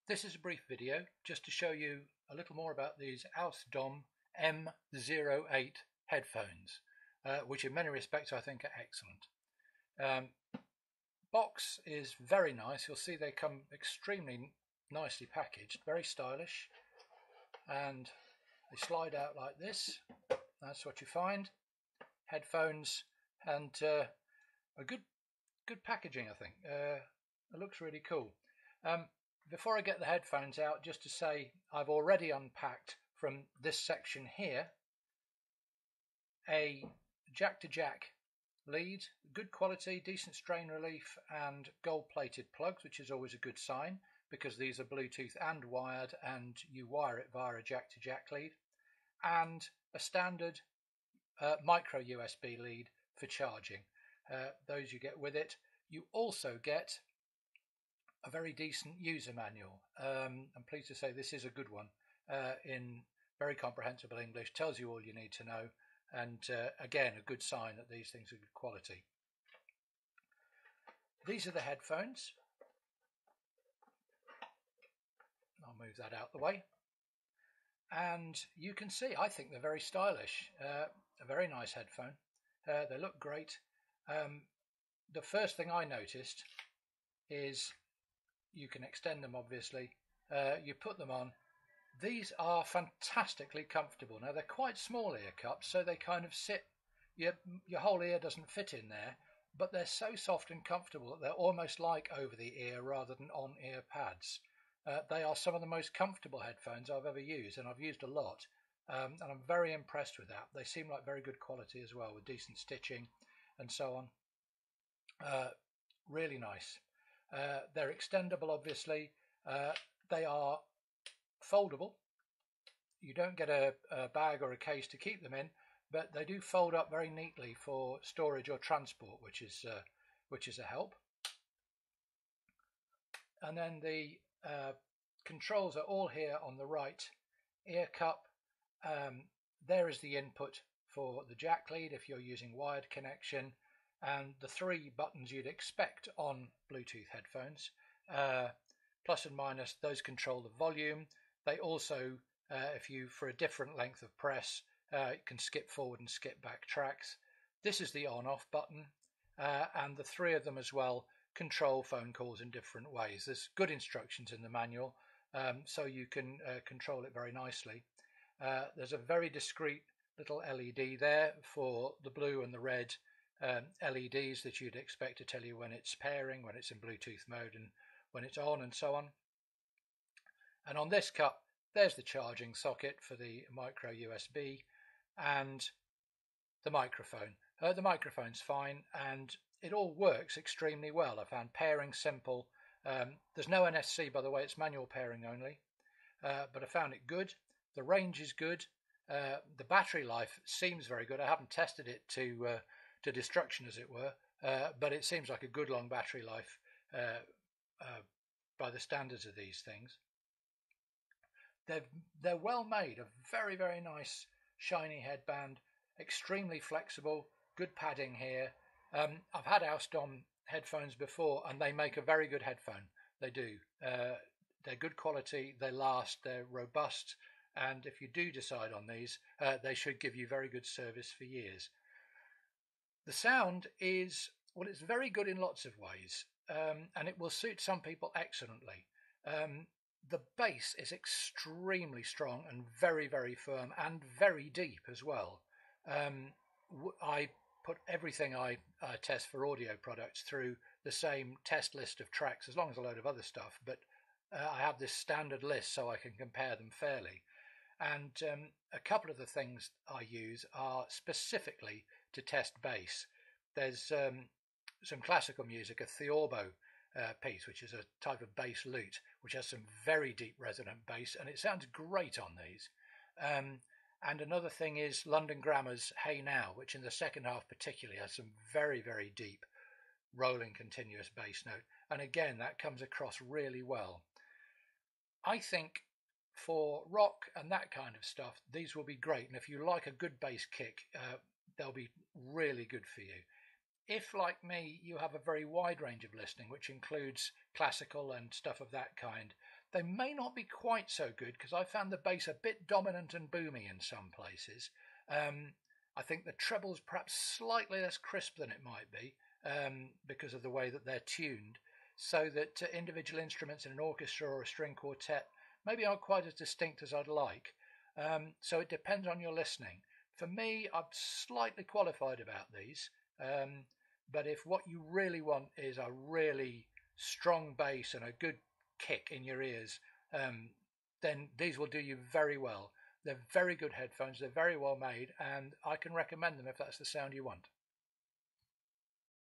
This is a brief video just to show you a little more about these AUSDOM M08 headphones, which in many respects I think are excellent. Box is very nice. You'll see they come extremely nicely packaged, very stylish, and they slide out like this. That's what you find. Headphones and a good packaging, I think. It looks really cool. Before I get the headphones out, just to say I've already unpacked from this section here a jack-to-jack lead, good quality, decent strain relief, and gold-plated plugs, which is always a good sign because these are Bluetooth and wired, and you wire it via a jack-to-jack lead, and a standard micro USB lead for charging. Those you get with it. You also get a very decent user manual. I'm pleased to say this is a good one in very comprehensible English, tells you all you need to know, and again, a good sign that these things are good quality. These are the headphones. I'll move that out the way. And you can see, I think they're very stylish. A very nice headphone. They look great. The first thing I noticed is you can extend them, obviously. You put them on. These are fantastically comfortable. Now, they're quite small ear cups, so they kind of sit, your whole ear doesn't fit in there, but they're so soft and comfortable that they're almost like over the ear rather than on ear pads. They are some of the most comfortable headphones I've ever used, and I've used a lot, and I'm very impressed with that. They seem like very good quality as well, with decent stitching and so on. Really nice. They're extendable, obviously. They are foldable. You don't get a bag or a case to keep them in, but they do fold up very neatly for storage or transport, which is a help. And then the controls are all here on the right ear cup. There is the input for the jack lead if you're using wired connection, and the three buttons you'd expect on Bluetooth headphones. Plus and minus, those control the volume. They also, if you, for a different length of press, can skip forward and skip back tracks. This is the on-off button, and the three of them as well control phone calls in different ways. There's good instructions in the manual, so you can control it very nicely. There's a very discreet little LED there for the blue and the red LEDs that you'd expect to tell you when it's pairing, when it's in Bluetooth mode, and when it's on, and so on. And on this cup, there's the charging socket for the micro USB and the microphone. The microphone's fine, and it all works extremely well. I found pairing simple. There's no NFC, by the way, it's manual pairing only, but I found it good. The range is good. The battery life seems very good. I haven't tested it to destruction, as it were, but it seems like a good long battery life by the standards of these things. They're well made, a very, very nice shiny headband, extremely flexible, good padding here. I've had AUSDOM headphones before, and they make a very good headphone. They do. They're good quality, they last, they're robust, and if you do decide on these, they should give you very good service for years. The sound is, well, it's very good in lots of ways, and it will suit some people excellently. The bass is extremely strong and very, very firm and very deep as well. I put everything I test for audio products through the same test list of tracks, as long as a load of other stuff, but I have this standard list so I can compare them fairly. And a couple of the things I use are specifically to test bass. There's some classical music, a theorbo piece, which is a type of bass lute, which has some very deep resonant bass, and it sounds great on these. And another thing is London Grammar's Hey Now, which in the second half particularly has some very, very deep rolling continuous bass note. And again, that comes across really well. I think for rock and that kind of stuff, these will be great. And if you like a good bass kick, they'll be really good for you. If, like me, you have a very wide range of listening, which includes classical and stuff of that kind, They may not be quite so good because I found the bass a bit dominant and boomy in some places. I think the treble's perhaps slightly less crisp than it might be because of the way that they're tuned, so that individual instruments in an orchestra or a string quartet maybe aren't quite as distinct as I'd like. So it depends on your listening. For me, I'm slightly qualified about these, but if what you really want is a really strong bass and a good kick in your ears, then these will do you very well. They're very good headphones, they're very well made, and I can recommend them if that's the sound you want.